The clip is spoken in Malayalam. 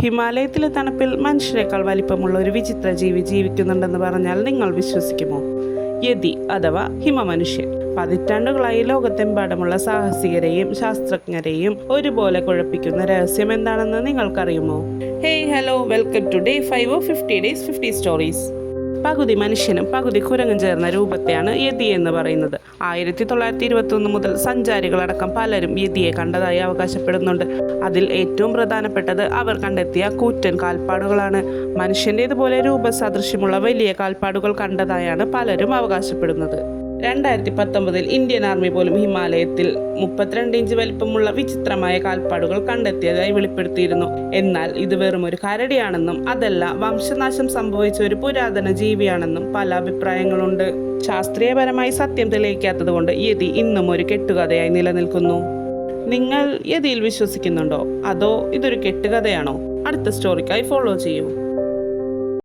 ഹിമാലയത്തിലെ തണുപ്പിൽ മനുഷ്യരെക്കാൾ വലിപ്പമുള്ള ഒരു വിചിത്ര ജീവി ജീവിക്കുന്നുണ്ടെന്ന് പറഞ്ഞാൽ നിങ്ങൾ വിശ്വസിക്കുമോ? യതി അഥവാ ഹിമമനുഷ്യൻ. പതിറ്റാണ്ടുകളായി ലോകത്തെമ്പാടുമുള്ള സാഹസികരെയും ശാസ്ത്രജ്ഞരെയും ഒരുപോലെ കുഴപ്പിക്കുന്ന രഹസ്യം എന്താണെന്ന് നിങ്ങൾക്കറിയുമോ? Hey hello, welcome to day 5 of 50 Days 50 Stories. പകുതി മനുഷ്യനും പകുതി കുരങ്ങും ചേർന്ന രൂപത്തെയാണ് യതി എന്ന് പറയുന്നത്. 1921 മുതൽ സഞ്ചാരികളടക്കം പലരും യതിയെ കണ്ടതായി അവകാശപ്പെടുന്നുണ്ട്. അതിൽ ഏറ്റവും പ്രധാനപ്പെട്ടത് അവർ കണ്ടെത്തിയ കൂറ്റൻ കാൽപ്പാടുകളാണ്. മനുഷ്യൻ്റേതുപോലെ രൂപസാദൃശ്യമുള്ള വലിയ കാൽപ്പാടുകൾ കണ്ടതായാണ് പലരും അവകാശപ്പെടുന്നത്. 2019 ഇന്ത്യൻ ആർമി പോലും ഹിമാലയത്തിൽ 32 ഇഞ്ച് വലിപ്പമുള്ള വിചിത്രമായ കാൽപ്പാടുകൾ കണ്ടെത്തിയതായി വെളിപ്പെടുത്തിയിരുന്നു. എന്നാൽ ഇത് വെറും ഒരു കരടിയാണെന്നും അതല്ല വംശനാശം സംഭവിച്ച ഒരു പുരാതന ജീവിയാണെന്നും പല അഭിപ്രായങ്ങളുണ്ട്. ശാസ്ത്രീയപരമായി സത്യം തെളിയിക്കാത്തതുകൊണ്ട് യതി ഇന്നും ഒരു കെട്ടുകഥയായി നിലനിൽക്കുന്നു. നിങ്ങൾ യതിയിൽ വിശ്വസിക്കുന്നുണ്ടോ? അതോ ഇതൊരു കെട്ടുകഥയാണോ? അടുത്ത സ്റ്റോറിക്കായി ഫോളോ ചെയ്യൂ.